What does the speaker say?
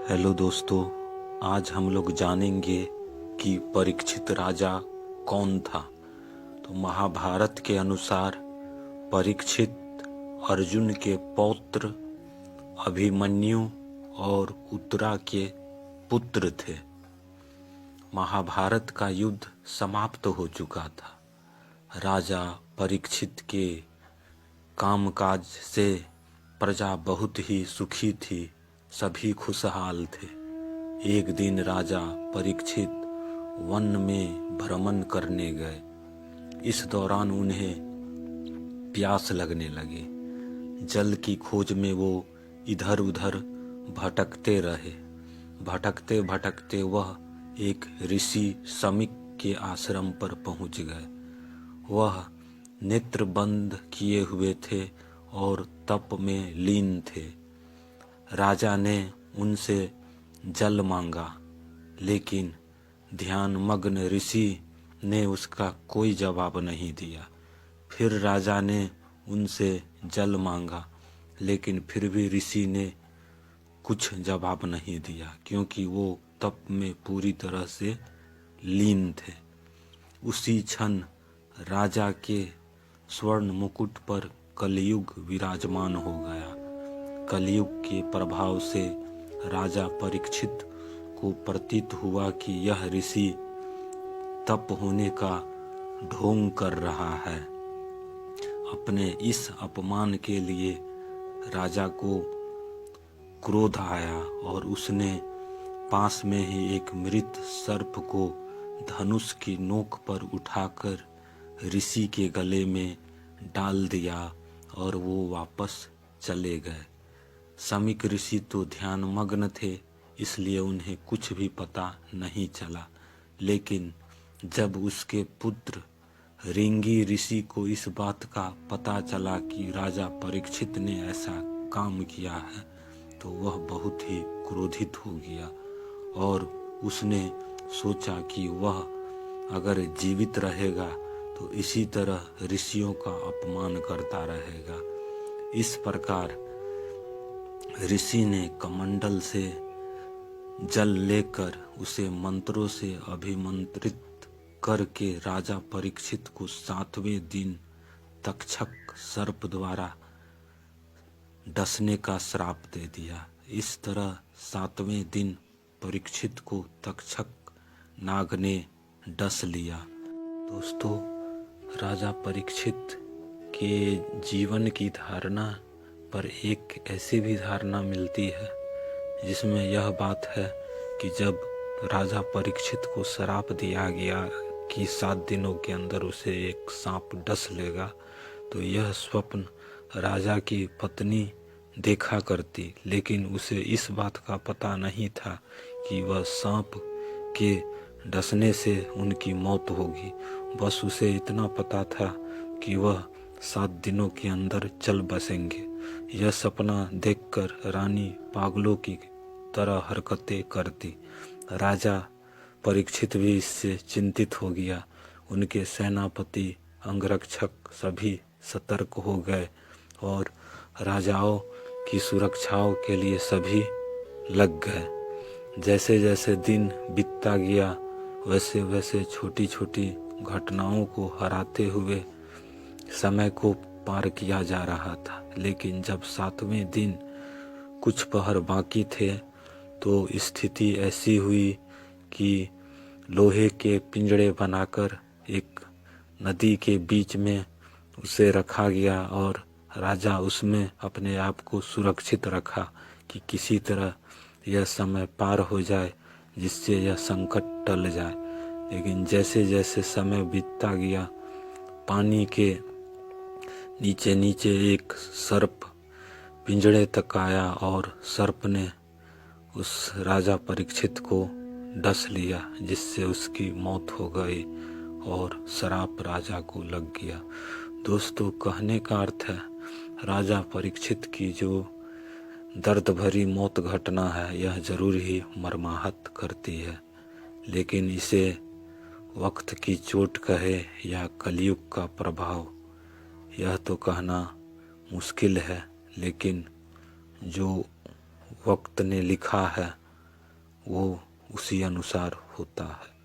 Hello दोस्तों, आज हम लोग जानेंगे कि परीक्षित राजा कौन था। तो महाभारत के अनुसार परीक्षित अर्जुन के पौत्र अभिमन्यु और उत्तरा के पुत्र थे। महाभारत का युद्ध समाप्त हो चुका था। राजा परीक्षित के कामकाज से प्रजा बहुत ही सुखी थी, सभी खुशहाल थे। एक दिन राजा परीक्षित वन में भ्रमण करने गए। इस दौरान उन्हें प्यास लगने लगी। जल की खोज में वो इधर उधर भटकते रहे। भटकते भटकते वह एक ऋषि शमीक के आश्रम पर पहुंच गए। वह नेत्र बंद किए हुए थे और तप में लीन थे। राजा ने उनसे जल मांगा, लेकिन ध्यानमग्न ऋषि ने उसका कोई जवाब नहीं दिया। फिर राजा ने उनसे जल मांगा, लेकिन फिर भी ऋषि ने कुछ जवाब नहीं दिया, क्योंकि वो तप में पूरी तरह से लीन थे। उसी क्षण राजा के स्वर्ण मुकुट पर कलयुग विराजमान हो गया। कलयुग के प्रभाव से राजा परीक्षित को प्रतीत हुआ कि यह ऋषि तप होने का ढोंग कर रहा है। अपने इस अपमान के लिए राजा को क्रोध आया और उसने पास में ही एक मृत सर्प को धनुष की नोक पर उठाकर ऋषि के गले में डाल दिया और वो वापस चले गए। शमीक ऋषि तो ध्यानमग्न थे, इसलिए उन्हें कुछ भी पता नहीं चला। लेकिन जब उसके पुत्र रिंगी ऋषि को इस बात का पता चला कि राजा परीक्षित ने ऐसा काम किया है, तो वह बहुत ही क्रोधित हो गया और उसने सोचा कि वह अगर जीवित रहेगा तो इसी तरह ऋषियों का अपमान करता रहेगा। इस प्रकार ऋषि ने कमंडल से जल लेकर उसे मंत्रों से अभिमंत्रित करके राजा परीक्षित को 7वें दिन तक्षक सर्प द्वारा डसने का श्राप दे दिया। इस तरह 7वें दिन परीक्षित को तक्षक नाग ने डस लिया। दोस्तों, राजा परीक्षित के जीवन की धारणा पर एक ऐसी भी धारणा मिलती है जिसमें यह बात है कि जब राजा परीक्षित को श्राप दिया गया कि 7 दिनों के अंदर उसे एक सांप डस लेगा, तो यह स्वप्न राजा की पत्नी देखा करती, लेकिन उसे इस बात का पता नहीं था कि वह सांप के डसने से उनकी मौत होगी। बस उसे इतना पता था कि वह 7 दिनों के अंदर चल बसेंगे। यह सपना देखकर रानी पागलों की तरह हरकतें करती। राजा परीक्षित भी इससे चिंतित हो गया। उनके सेनापति, अंगरक्षक सभी सतर्क हो गए और राजाओं की सुरक्षाओं के लिए सभी लग गए। जैसे जैसे दिन बीतता गया, वैसे वैसे छोटी छोटी घटनाओं को हराते हुए समय को पार किया जा रहा था। लेकिन जब 7वें दिन कुछ पहर बाकी थे, तो स्थिति ऐसी हुई कि लोहे के पिंजड़े बनाकर एक नदी के बीच में उसे रखा गया और राजा उसमें अपने आप को सुरक्षित रखा कि किसी तरह यह समय पार हो जाए, जिससे यह संकट टल जाए। लेकिन जैसे जैसे समय बीतता गया, पानी के नीचे नीचे एक सर्प पिंजड़े तक आया और सर्प ने उस राजा परीक्षित को डस लिया, जिससे उसकी मौत हो गई और श्राप राजा को लग गया। दोस्तों, कहने का अर्थ है, राजा परीक्षित की जो दर्द भरी मौत घटना है, यह जरूर ही मर्माहत करती है। लेकिन इसे वक्त की चोट कहे या कलयुग का प्रभाव, यह तो कहना मुश्किल है। लेकिन जो वक्त ने लिखा है वो उसी अनुसार होता है।